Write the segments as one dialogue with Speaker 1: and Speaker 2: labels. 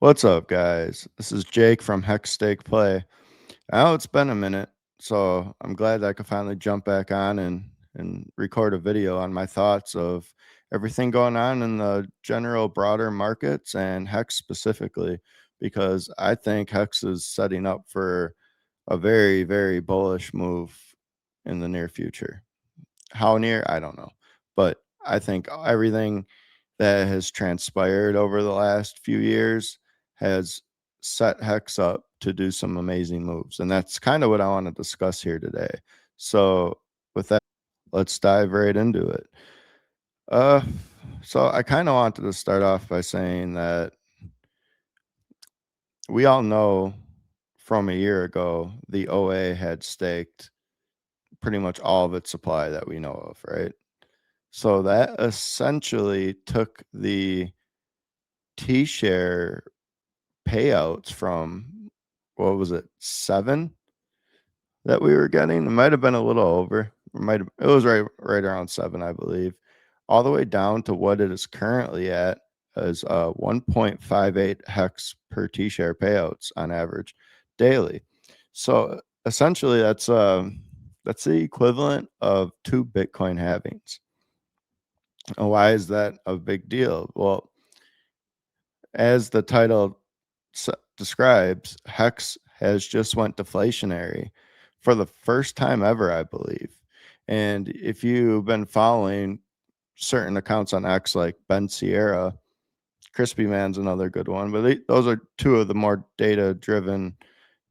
Speaker 1: What's up, guys? This is Jake from Hex Stake Play. I know it's been a minute, so I'm glad that I could finally jump back on and record a video on my thoughts of everything going on in the general broader markets and Hex specifically, because I think Hex is setting up for a very, very bullish move in the near future. How near? I don't know. But I think everything that has transpired over the last few years has set Hex up to do some amazing moves. And that's kind of what I want to discuss here today. So, with that, let's dive right into it. Uh, so I kind of wanted to start off by saying that we all know from a year ago the OA had staked pretty much all of its supply that we know of, right? So that essentially took the T share payouts from, what was it, 7 that we were getting? It might have been a little over. It was right around 7, I believe. All the way down to what it is currently at is 1.58 hex per T share payouts on average daily. So essentially that's the equivalent of 2 Bitcoin halvings. And why is that a big deal? Well, as the title describes, Hex has just went deflationary for the first time ever, I believe. And if you've been following certain accounts on X like Ben Sierra, Crispy Man's another good one, but those are two of the more data-driven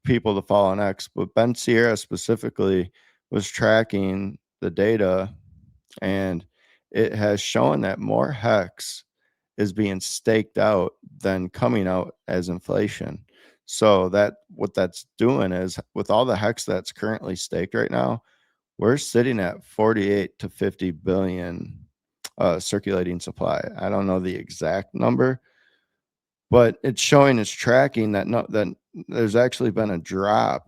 Speaker 1: people to follow on X. But Ben Sierra specifically was tracking the data, and it has shown that more Hex is being staked out than coming out as inflation. So that what that's doing is, with all the hex that's currently staked right now, we're sitting at 48 to 50 billion circulating supply. I don't know the exact number, but it's showing, it's tracking that there's actually been a drop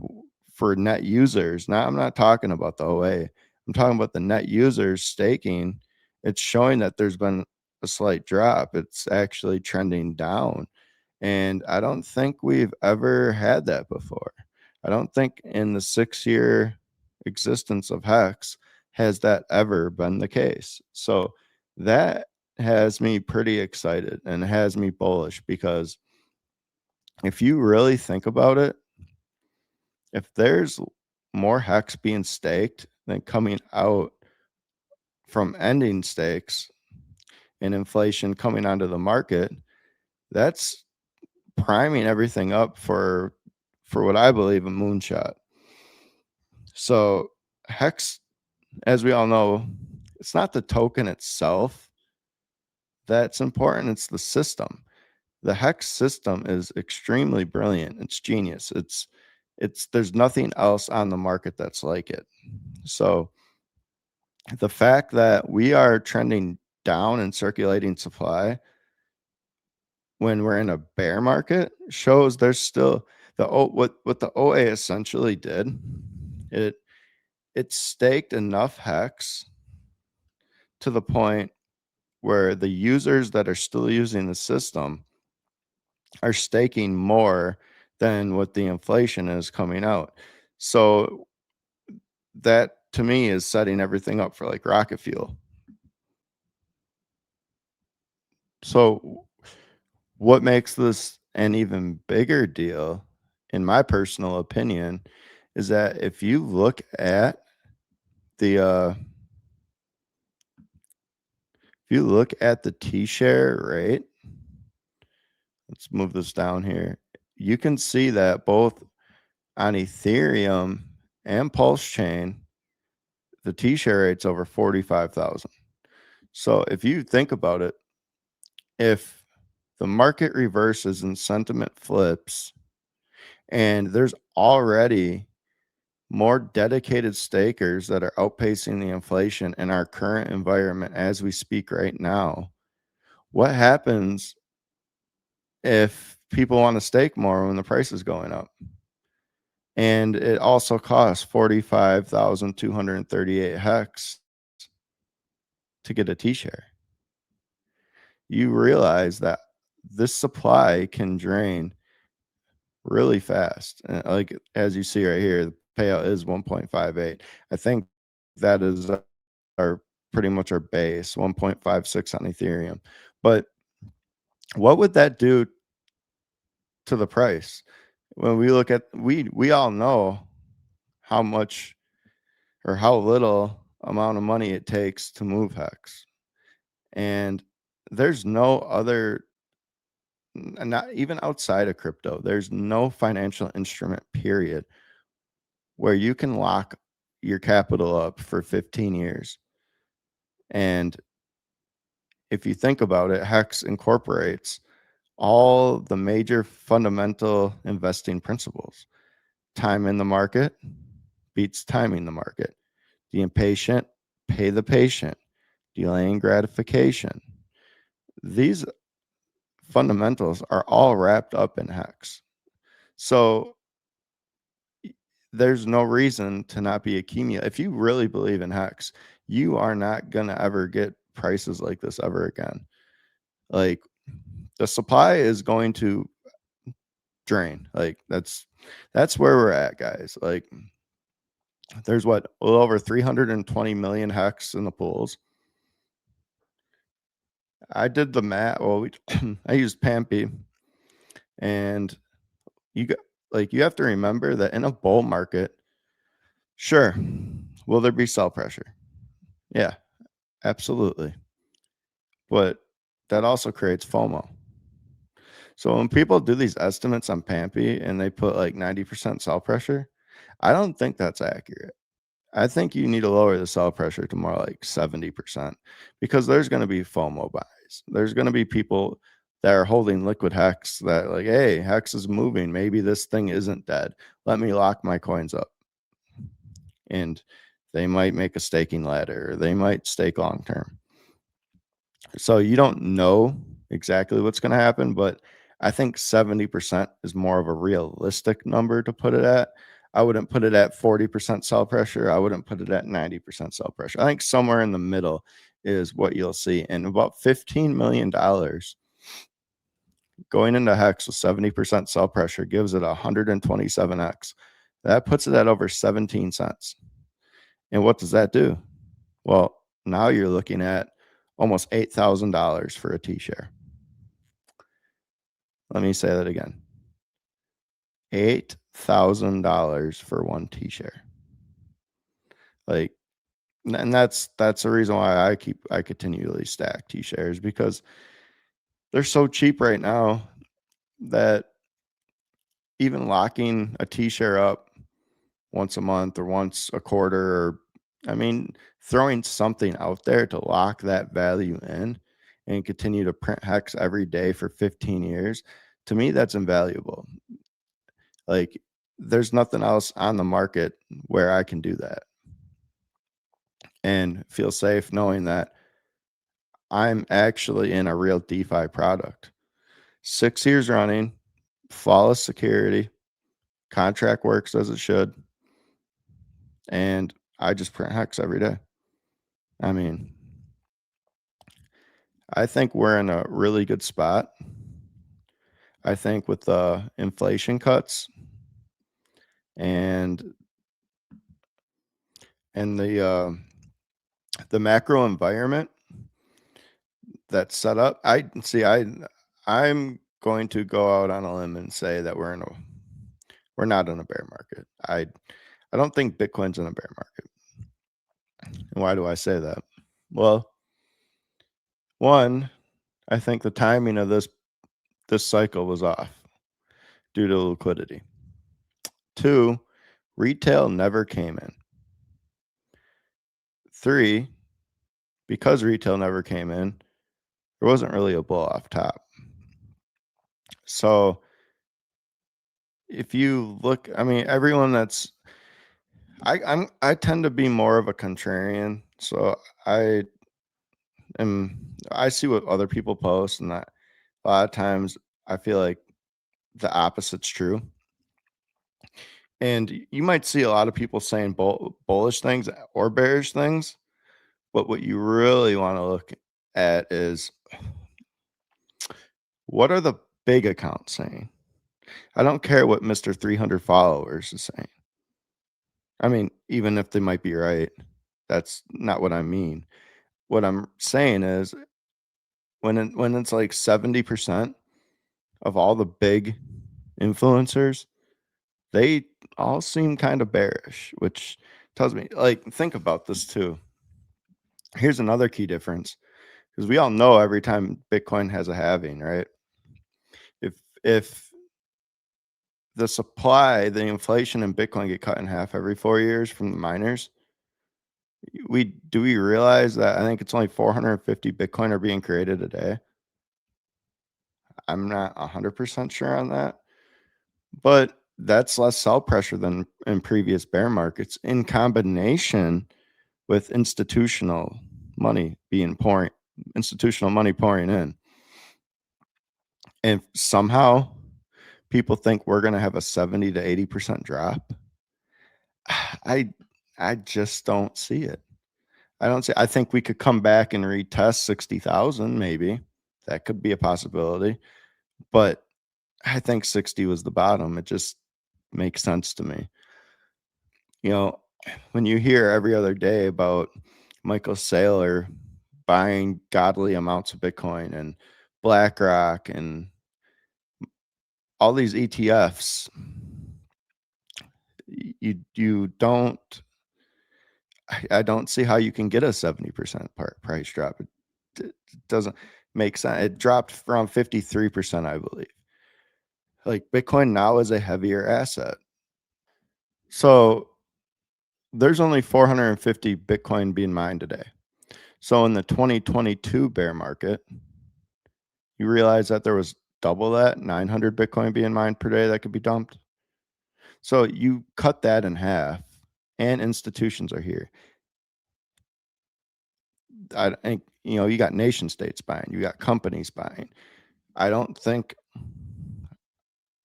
Speaker 1: for net users. Now, I'm not talking about the OA. I'm talking about the net users staking. It's showing that there's been a slight drop. It's actually trending down. And I don't think we've ever had that before. I don't think in the 6-year existence of Hex has that ever been the case. So that has me pretty excited and has me bullish, because if you really think about it, if there's more Hex being staked than coming out from ending stakes and inflation coming onto the market, that's priming everything up for what I believe a moonshot. So Hex, as we all know, it's not the token itself that's important, it's the system. The Hex system is extremely brilliant. It's genius. It's there's nothing else on the market that's like it. So the fact that we are trending down in circulating supply when we're in a bear market shows there's still what the OA essentially did. It staked enough Hex to the point where the users that are still using the system are staking more than what the inflation is coming out. So that to me is setting everything up for like rocket fuel. So what makes this an even bigger deal, in my personal opinion, is that if you look at the T-share rate, let's move this down here. You can see that both on Ethereum and PulseChain, the T-share rate's over 45,000. So if you think about it, if the market reverses and sentiment flips, and there's already more dedicated stakers that are outpacing the inflation in our current environment as we speak right now, what happens if people want to stake more when the price is going up? And it also costs 45,238 hex to get a T-share. You realize that this supply can drain really fast. And like as you see right here, the payout is 1.58. I think that is our pretty much our base, 1.56 on Ethereum. But what would that do to the price? When we look at we all know how much or how little amount of money it takes to move hex. And there's no other not even outside of crypto, there's no financial instrument period where you can lock your capital up for 15 years. And if you think about it, Hex incorporates all the major fundamental investing principles. Time in the market beats timing the market. The impatient pay the patient. Delaying gratification. These fundamentals are all wrapped up in Hex. So there's no reason to not be accumulating. If you really believe in Hex, you are not going to ever get prices like this ever again. Like the supply is going to drain. Like that's where we're at, guys. Like there's what, a little over 320 million Hex in the pools. I did the math. Well, I used Pampy, and you got like you have to remember that in a bull market, sure, will there be sell pressure? Yeah, absolutely. But that also creates FOMO. So when people do these estimates on Pampy and they put like 90% sell pressure, I don't think that's accurate. I think you need to lower the sell pressure to more like 70% because there's going to be FOMO buys. There's going to be people that are holding liquid Hex that like, hey, Hex is moving. Maybe this thing isn't dead. Let me lock my coins up. And they might make a staking ladder. Or they might stake long term. So you don't know exactly what's going to happen, but I think 70% is more of a realistic number to put it at. I wouldn't put it at 40% sell pressure. I wouldn't put it at 90% sell pressure. I think somewhere in the middle is what you'll see. And about $15 million going into Hex with 70% sell pressure gives it 127x. That puts it at over 17 cents. And what does that do? Well, now you're looking at almost $8,000 for a T share. Let me say that again. $8,000 for one T share. Like, and that's the reason why I continually stack T shares, because they're so cheap right now that even locking a T share up once a month or once a quarter, or I mean, throwing something out there to lock that value in and continue to print Hex every day for 15 years, to me, that's invaluable. Like, there's nothing else on the market where I can do that and feel safe knowing that I'm actually in a real DeFi product. 6 years running, flawless security, contract works as it should, and I just print Hex every day. I mean, I think we're in a really good spot. I think with the inflation cuts and the macro environment that's set up, I'm going to go out on a limb and say that we're not in a bear market. I don't think Bitcoin's in a bear market. And why do I say that? Well, one, I think the timing of this cycle was off due to liquidity. Two, retail never came in. Three, because retail never came in, there wasn't really a bull off top. So if you look, I mean, everyone that's I tend to be more of a contrarian. So I see what other people post, and that a lot of times I feel like the opposite's true. And you might see a lot of people saying bullish things or bearish things, but what you really want to look at is what are the big accounts saying? I don't care what Mr. 300 followers is saying. I mean, even if they might be right, that's not what I mean. What I'm saying is when it's like 70% of all the big influencers, they all seem kind of bearish, which tells me, like, think about this too. Here's another key difference, because we all know every time Bitcoin has a halving, right? If the supply, the inflation in Bitcoin get cut in half every 4 years from the miners, we realize that I think it's only 450 Bitcoin are being created a day? I'm not 100% sure on that, but that's less sell pressure than in previous bear markets, in combination with institutional money pouring in. And somehow people think we're going to have a 70 to 80% drop. I I just don't see it. I think we could come back and retest 60,000 maybe. That could be a possibility. But I think 60 was the bottom. It just makes sense to me. You know, when you hear every other day about Michael Saylor buying godly amounts of Bitcoin and BlackRock and all these ETFs, you don't I don't see how you can get a 70% price drop. It doesn't make sense. It dropped from 53%, I believe. Like, Bitcoin now is a heavier asset. So there's only 450 Bitcoin being mined today. So in the 2022 bear market, you realize that there was double that, 900 Bitcoin being mined per day that could be dumped. So you cut that in half, and institutions are here. I think, you got nation states buying, you got companies buying. I don't think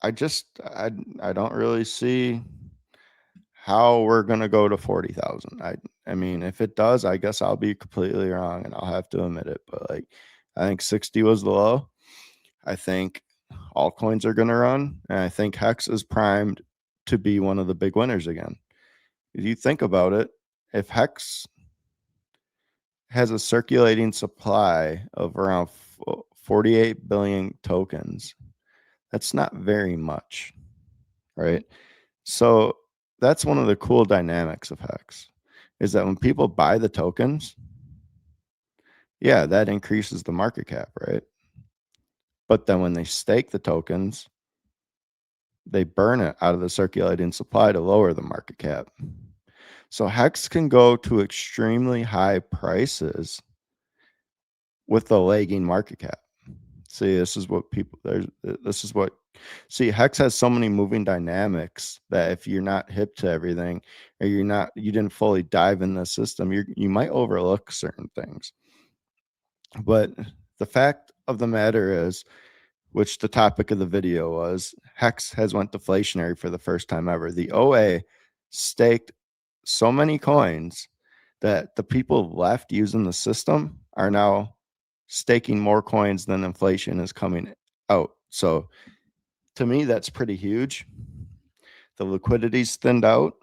Speaker 1: I just I don't really see how we're gonna go to 40,000. I mean, if it does, I guess I'll be completely wrong and I'll have to admit it. But like, I think 60 was the low. I think altcoins are gonna run, and I think Hex is primed to be one of the big winners again. If you think about it, if Hex has a circulating supply of around 48 billion tokens, that's not very much, right? So that's one of the cool dynamics of Hex, is that when people buy the tokens, yeah, that increases the market cap, right? But then when they stake the tokens, they burn it out of the circulating supply to lower the market cap. So Hex can go to extremely high prices with the lagging market cap. See, this is what Hex has so many moving dynamics that if you're not hip to everything, or you didn't fully dive in the system, you might overlook certain things. But the fact of the matter is, which the topic of the video was, Hex has went deflationary for the first time ever. The OA staked so many coins that the people left using the system are now staking more coins than inflation is coming out. So to me, that's pretty huge. The liquidity's thinned out.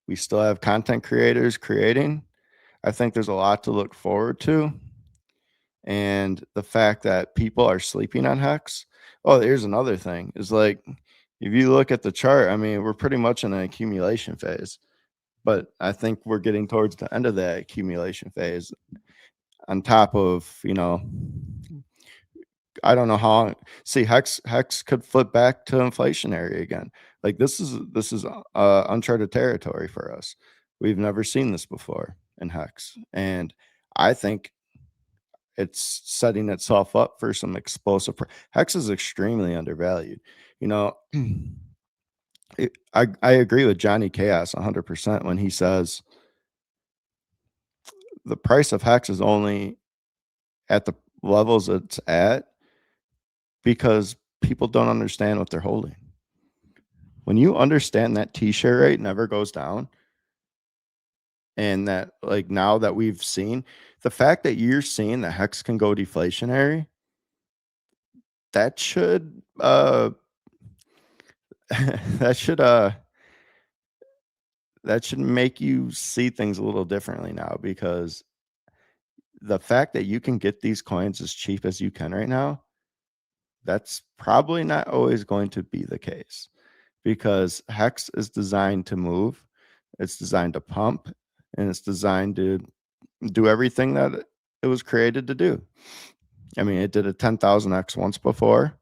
Speaker 1: We still have content creators creating. I think there's a lot to look forward to. And the fact that people are sleeping on Hex. Oh, here's another thing, is like, if you look at the chart, I mean, we're pretty much in an accumulation phase, but I think we're getting towards the end of that accumulation phase. On top of, I don't know how. See, Hex could flip back to inflationary again. Like, this is uncharted territory for us. We've never seen this before in Hex, and I think it's setting itself up for some explosive. Hex is extremely undervalued. I agree with Johnny Chaos 100% when he says the price of Hex is only at the levels it's at because people don't understand what they're holding. When you understand that T-share rate never goes down, and that, like, now that we've seen the fact that you're seeing that Hex can go deflationary, that should that should that should make you see things a little differently now, because the fact that you can get these coins as cheap as you can right now, that's probably not always going to be the case, because Hex is designed to move, it's designed to pump, and it's designed to do everything that it was created to do. I mean, it did a 10,000x once before,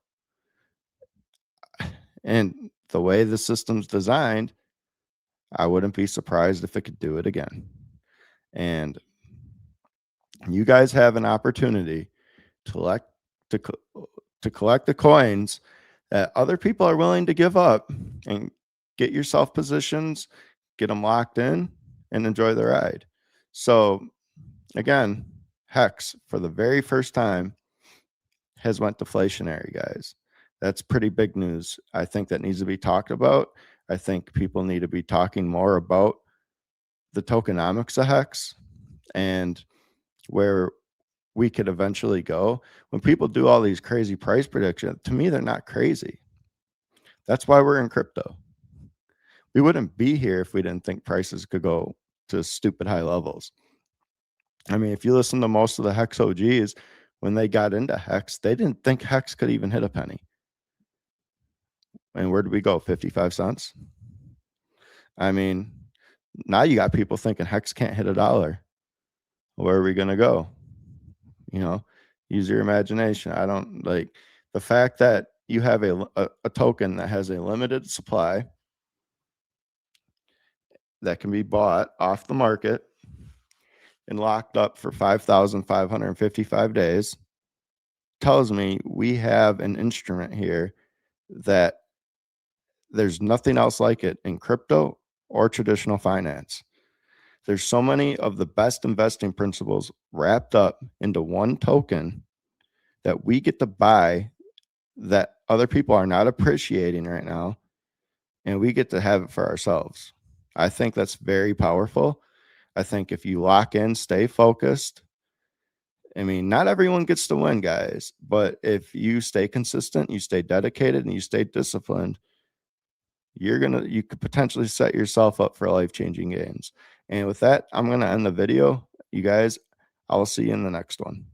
Speaker 1: and the way the system's designed, I wouldn't be surprised if it could do it again. And you guys have an opportunity to collect to, to collect the coins that other people are willing to give up, and get yourself positions, get them locked in, and enjoy the ride. So again, Hex for the very first time has went deflationary, guys. That's pretty big news. I think that needs to be talked about. I think people need to be talking more about the tokenomics of Hex and where we could eventually go. When people do all these crazy price predictions, to me, they're not crazy. That's why we're in crypto. We wouldn't be here if we didn't think prices could go to stupid high levels. I mean, if you listen to most of the Hex OGs, when they got into Hex, they didn't think Hex could even hit a penny. And where did we go? 55 cents? I mean, now you got people thinking Hex can't hit $1. Where are we going to go? You know, use your imagination. I don't like the fact that you have a token that has a limited supply that can be bought off the market and locked up for 5,555 days tells me we have an instrument here that there's nothing else like it in crypto or traditional finance. There's so many of the best investing principles wrapped up into one token that we get to buy that other people are not appreciating right now, and we get to have it for ourselves. I think that's very powerful. I think if you lock in, stay focused. I mean, not everyone gets to win, guys, but if you stay consistent, you stay dedicated, and you stay disciplined, you could potentially set yourself up for life-changing gains. And with that, I'm going to end the video. You guys, I will see you in the next one.